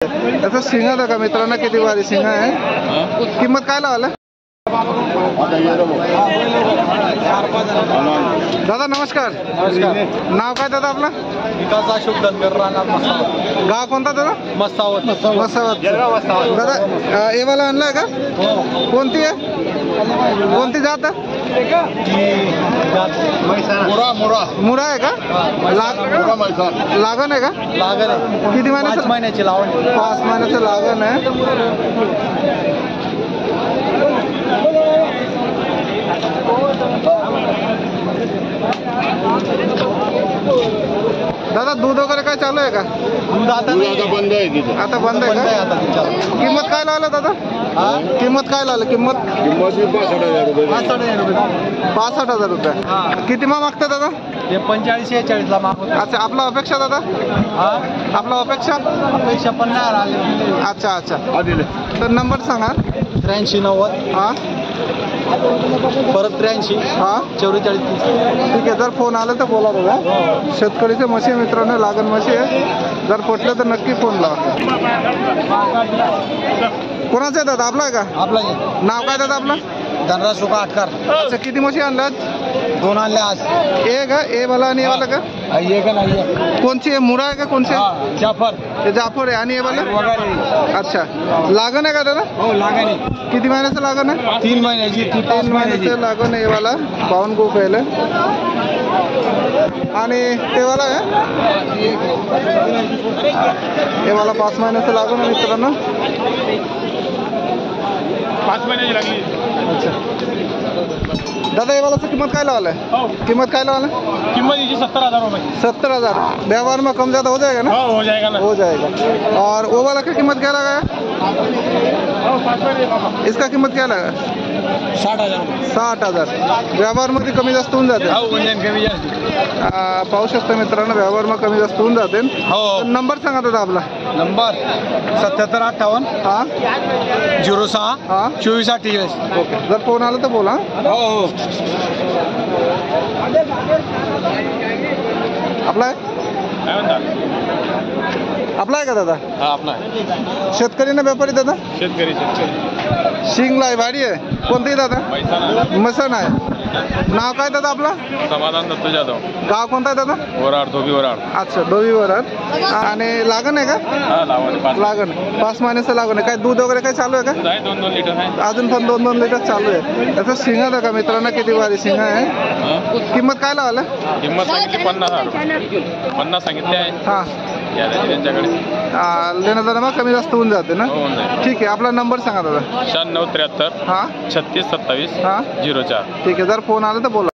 त्याचा शिंगा दाखवा मित्रांनो, किती भारी शिंगा आहे. किंमत काय लावला दादा? नमस्कार. नाव काय दादा आपलं? विकास अशोक धनगर, राहणार मसावत. गाव कोणता दादा? मसावत. दादा हे वाला आणलाय का? कोणती आहे? कोणती जात आहे? मुरा आहे का? लागण आहे का? लागण आहे. किती महिन्याचं? 5 महिन्याची लावण. 5 महिन्याचं लागण आहे. दादा दूध वगैरे काय चालू आहे का? दूध आता बंद आहे. आता बंद आहे का? किंमत काय लावलं दादा? किंमत काय लावलं? किंमत 65,000 रुपये. किती मागता दादा? 45-46 ला मागवतो. अच्छा, आपला अपेक्षा दादा? आपला अपेक्षा 50 आले. अच्छा अच्छा. तर नंबर सांगा. 83-90. हा परत 83. हा 44-30. ठीक आहे. जर फोन आला तर बोला दादा. शेतकरीचे म्हशी मित्रांनो, लागण म्हशी आहे. जर पटलं तर नक्की फोन लावा. कोणाचं आहे दादा? आपला आहे का? आपला नाव काय दादा आपलं? धनराज सुका आटकार. अच्छा, किती म्हशी आणल्यात? 2 आणले आज. ए का? ए वाला आणि ए वाला का? ये का नाही? कोणची आहे? मुरा आहे का? कोणची आहे? जाफर. ते जाफर आहे. आणि ए वाला? वगैरे. अच्छा, लागण आहे का दादा? हो, लागण आहे. किती महिन्याचं लागण आहे? 3 महिन्याची. 3 महिन्याचं लागण आहे वाला. 52 गो पहिलं. आणि ते वाला आहे? हे वाला 5 महिन्याचं लागण आहे मित्रांनो. 5 महिन्याची लागली. अच्छा दादा, हे वालाचं किंमत काय लावलं? किंमत काय लावलं? किंमत इसकी 70,000 रुपये. 70,000. व्यवहार में कम ज़्यादा हो जाएगा ना? हो जाएगा ना. हो जाएगा. और वो वाला की कीमत क्या लगा? इसका कीमत क्या लगा? 60,000. 60,000. व्यवहार मध्ये कमी जास्त होऊन जाते. हो, वजन कमी जास्त. पाहू शकता मित्रांनो, व्यवहार मध्ये कमी जास्त होऊन जाते. हो. नंबर सांगा दादा आपला. नंबर 7758 हा 06 हा 2448. ओके. जर फोन आला तर बोला. हो. आपला आहे? काय म्हणता? आपला आहे का दादा? हा आपला आहे. शेतकरी ना व्यापारी दादा? शेतकरी. शिंगला आहे, वाडी आहे. कोणती दादा? मसन आहे. नाव काय दादा आपला? समाधान दत्त जाधव. गाव कोणता आहे दादा? वराड, धोबी वराड. अच्छा, डोवीवर. आणि लागण आहे का? हा लावण. लागण 5 महिन्याचं लागण आहे. काय दूध वगैरे काय चालू आहे का? 2-2 लिटर आहे. अजून पण 2-2 लिटर चालू आहे. त्याचा शिंगा दाखवा मित्रांनो, किती भारी शिंगा आहे. किंमत काय लावलं? किंमत सांगितली 50,000 रुपये. 50 सांगितले आहे. हा त्यांच्याकडे देणं दादा मग कमी जास्त होऊन जाते ना? होऊन जाईल. ठीक आहे. आपला नंबर सांगा दादा. 9673 हा 3627 हा 04. ठीक आहे. जर फोन आला तर बोला.